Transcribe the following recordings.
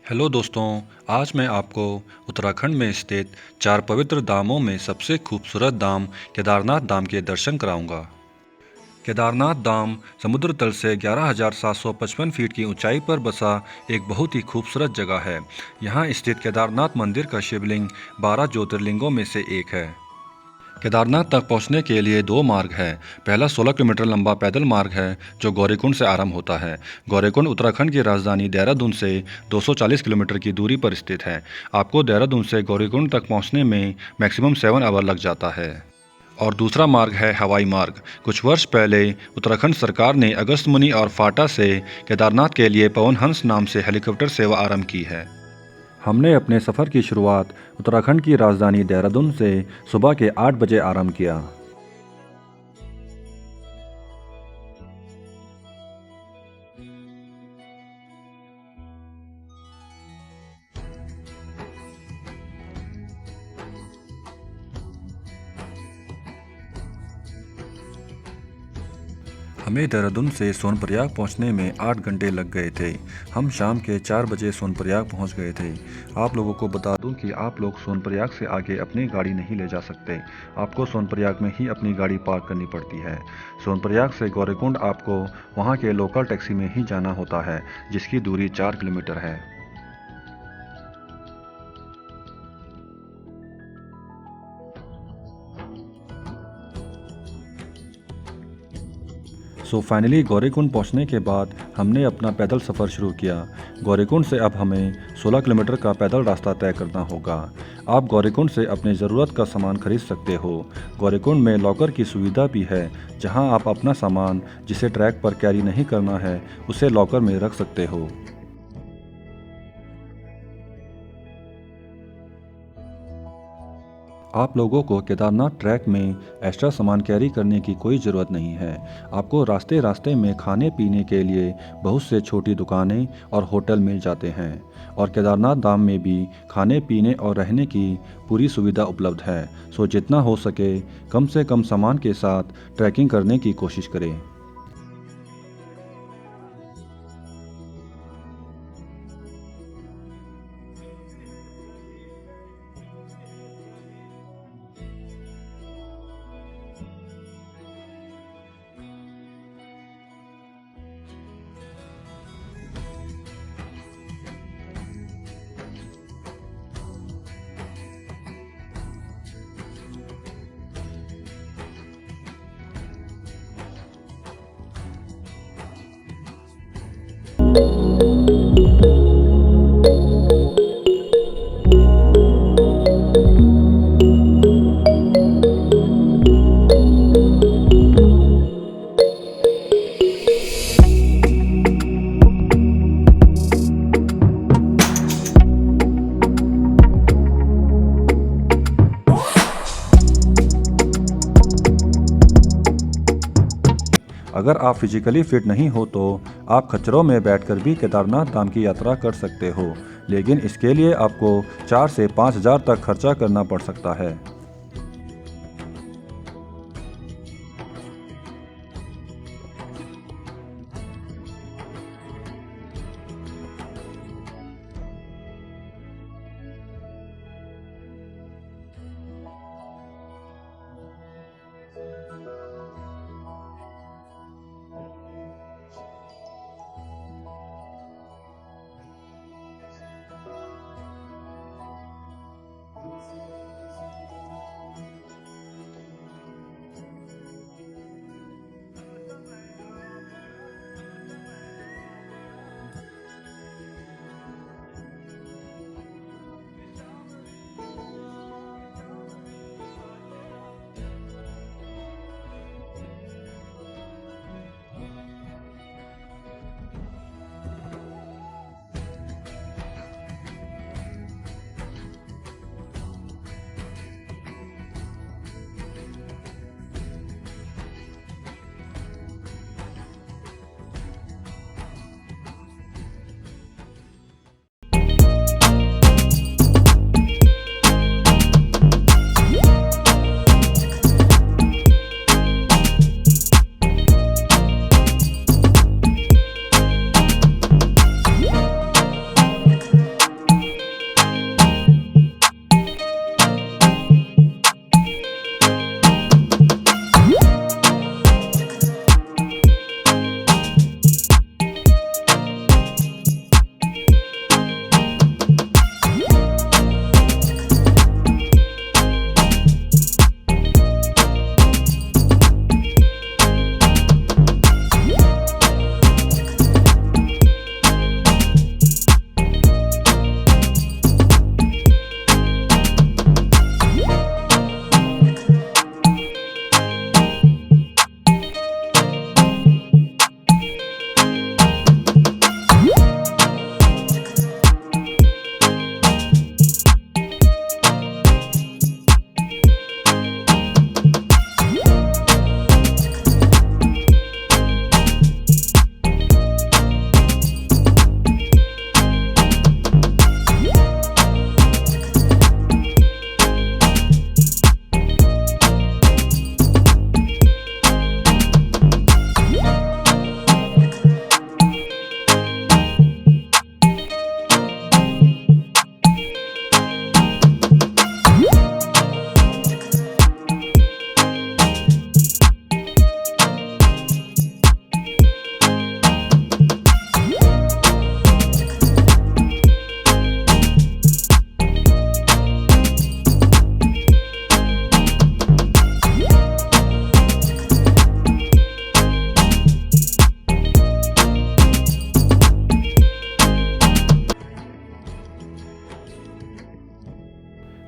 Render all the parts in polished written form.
Hello दोस्तों। आज मैं आपको उत्तराखंड में स्थित 4 पवित्र धामों में सबसे खूबसूरत धाम केदारनाथ धाम के दर्शन कराऊंगा। केदारनाथ धाम समुद्र तल से 11,755 फीट की ऊंचाई पर बसा एक बहुत ही खूबसूरत जगह है। यहाँ स्थित केदारनाथ मंदिर का शिवलिंग 12 ज्योतिर्लिंगों में से एक है। केदारनाथ तक पहुंचने के लिए दो मार्ग हैं। पहला 16 किलोमीटर लंबा पैदल मार्ग है जो गौरीकुंड से आरंभ होता है। गौरीकुंड उत्तराखंड की राजधानी देहरादून से 240 किलोमीटर की दूरी पर स्थित है। आपको देहरादून से गौरीकुंड तक पहुंचने में मैक्सिमम 7 आवर लग जाता है। और दूसरा मार्ग है हवाई मार्ग। कुछ वर्ष पहले उत्तराखंड सरकार ने अगस्त्यमुनि और फाटा से केदारनाथ के लिए पवन हंस नाम से हेलीकॉप्टर सेवा आरंभ की है। हमने अपने सफ़र की शुरुआत उत्तराखंड की राजधानी देहरादून से सुबह के 8 बजे आरंभ किया। हमें देहरादून से सोनप्रयाग पहुंचने में 8 घंटे लग गए थे। हम शाम के 4 बजे सोनप्रयाग पहुंच गए थे। आप लोगों को बता दूं कि आप लोग सोनप्रयाग से आगे अपनी गाड़ी नहीं ले जा सकते। आपको सोनप्रयाग में ही अपनी गाड़ी पार्क करनी पड़ती है। सोनप्रयाग से गौरीकुंड आपको वहां के लोकल टैक्सी में ही जाना होता है, जिसकी दूरी 4 किलोमीटर है। फाइनली गौरीकुंड पहुंचने के बाद हमने अपना पैदल सफ़र शुरू किया। गौरीकुंड से अब हमें 16 किलोमीटर का पैदल रास्ता तय करना होगा। आप गौरीकुंड से अपनी ज़रूरत का सामान खरीद सकते हो। गौरीकुंड में लॉकर की सुविधा भी है, जहां आप अपना सामान जिसे ट्रैक पर कैरी नहीं करना है उसे लॉकर में रख सकते हो। आप लोगों को केदारनाथ ट्रैक में एक्स्ट्रा सामान कैरी करने की कोई ज़रूरत नहीं है। आपको रास्ते रास्ते में खाने पीने के लिए बहुत से छोटी दुकानें और होटल मिल जाते हैं। और केदारनाथ धाम में भी खाने पीने और रहने की पूरी सुविधा उपलब्ध है। जितना हो सके कम से कम सामान के साथ ट्रैकिंग करने की कोशिश करें। अगर आप फिजिकली फिट नहीं हो तो आप खच्चरों में बैठकर भी केदारनाथ धाम की यात्रा कर सकते हो, लेकिन इसके लिए आपको 4 से 5 हज़ार तक खर्चा करना पड़ सकता है।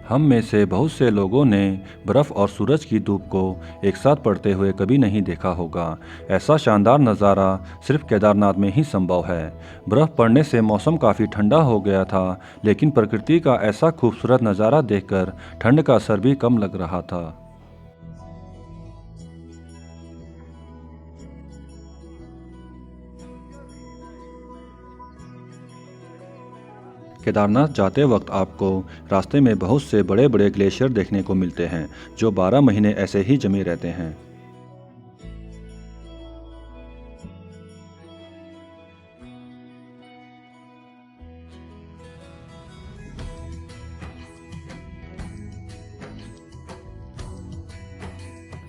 हम में से बहुत से लोगों ने बर्फ़ और सूरज की धूप को एक साथ पड़ते हुए कभी नहीं देखा होगा। ऐसा शानदार नज़ारा सिर्फ केदारनाथ में ही संभव है। बर्फ़ पड़ने से मौसम काफ़ी ठंडा हो गया था, लेकिन प्रकृति का ऐसा खूबसूरत नज़ारा देखकर ठंड का असर भी कम लग रहा था। केदारनाथ जाते वक्त आपको रास्ते में बहुत से बड़े बड़े ग्लेशियर देखने को मिलते हैं, जो 12 महीने ऐसे ही जमे रहते हैं।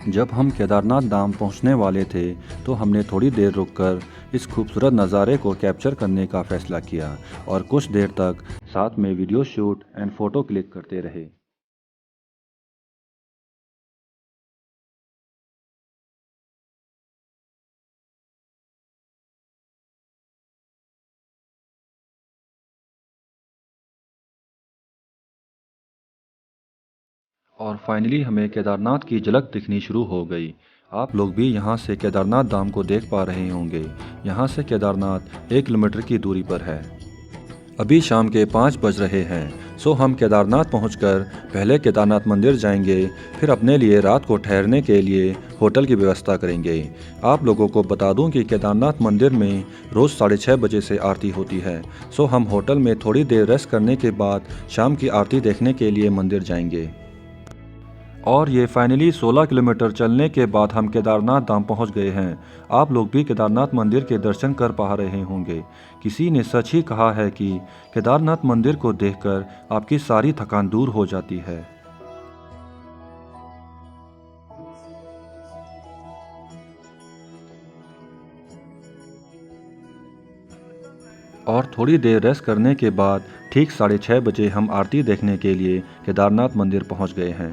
जब हम केदारनाथ धाम पहुंचने वाले थे, तो हमने थोड़ी देर रुककर इस खूबसूरत नज़ारे को कैप्चर करने का फैसला किया और कुछ देर तक साथ में video shoot and photo click करते रहे। और फाइनली हमें केदारनाथ की झलक दिखनी शुरू हो गई। आप लोग भी यहाँ से केदारनाथ धाम को देख पा रहे होंगे। यहाँ से केदारनाथ 1 किलोमीटर की दूरी पर है। अभी शाम के 5 बज रहे हैं, सो हम केदारनाथ पहुंचकर पहले केदारनाथ मंदिर जाएंगे, फिर अपने लिए रात को ठहरने के लिए होटल की व्यवस्था करेंगे। आप लोगों को बता दूं कि केदारनाथ मंदिर में रोज़ 6:30 बजे से आरती होती है, सो हम होटल में थोड़ी देर रेस्ट करने के बाद शाम की आरती देखने के लिए मंदिर जाएंगे। और ये फाइनली 16 किलोमीटर चलने के बाद हम केदारनाथ धाम पहुंच गए हैं। आप लोग भी केदारनाथ मंदिर के दर्शन कर पा रहे होंगे। किसी ने सच ही कहा है कि केदारनाथ मंदिर को देखकर आपकी सारी थकान दूर हो जाती है। और थोड़ी देर रेस्ट करने के बाद ठीक 6:30 बजे हम आरती देखने के लिए केदारनाथ मंदिर पहुंच गए हैं।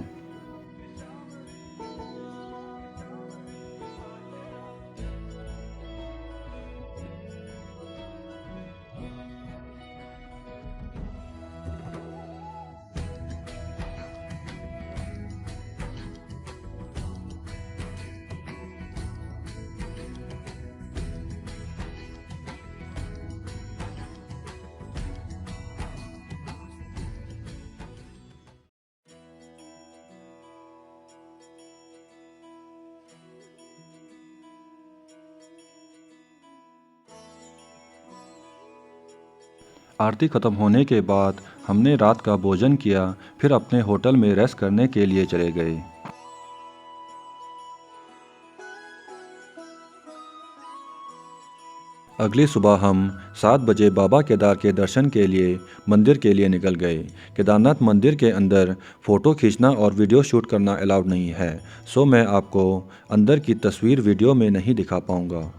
आरती खत्म होने के बाद हमने रात का भोजन किया, फिर अपने होटल में रेस्ट करने के लिए चले गए। अगली सुबह हम 7 बजे बाबा केदार के दर्शन के लिए मंदिर के लिए निकल गए। केदारनाथ मंदिर के अंदर फ़ोटो खींचना और वीडियो शूट करना अलाउड नहीं है, सो मैं आपको अंदर की तस्वीर वीडियो में नहीं दिखा पाऊँगा।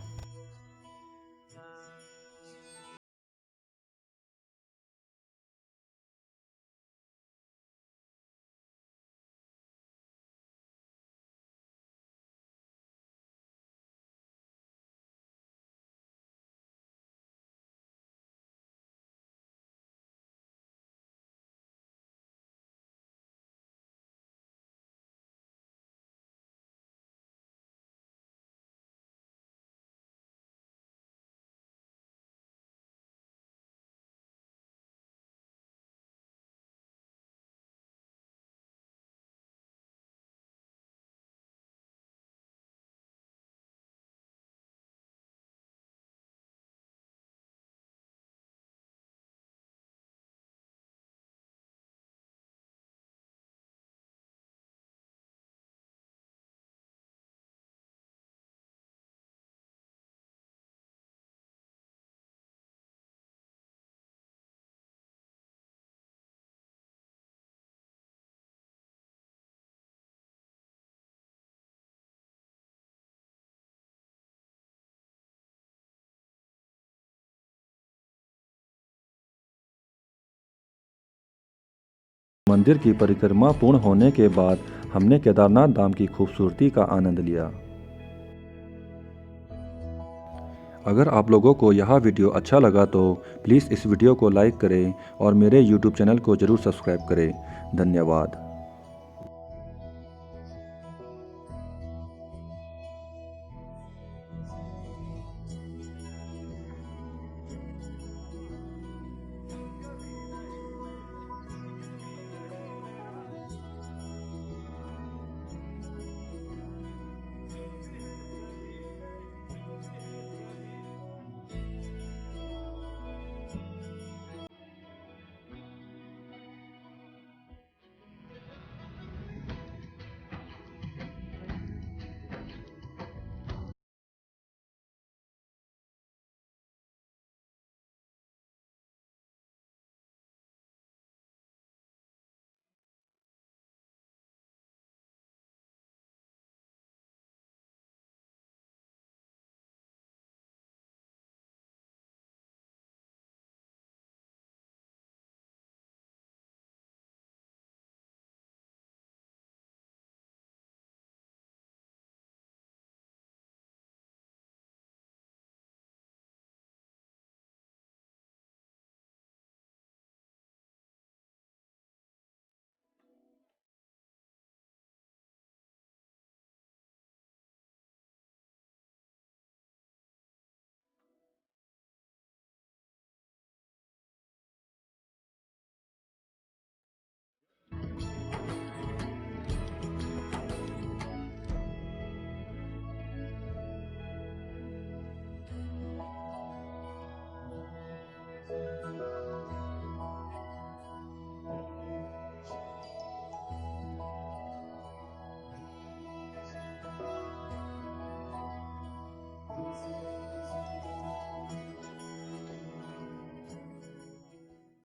मंदिर की परिक्रमा पूर्ण होने के बाद हमने केदारनाथ धाम की खूबसूरती का आनंद लिया। अगर आप लोगों को यह वीडियो अच्छा लगा तो प्लीज़ इस वीडियो को लाइक करें और मेरे YouTube चैनल को ज़रूर सब्सक्राइब करें। धन्यवाद।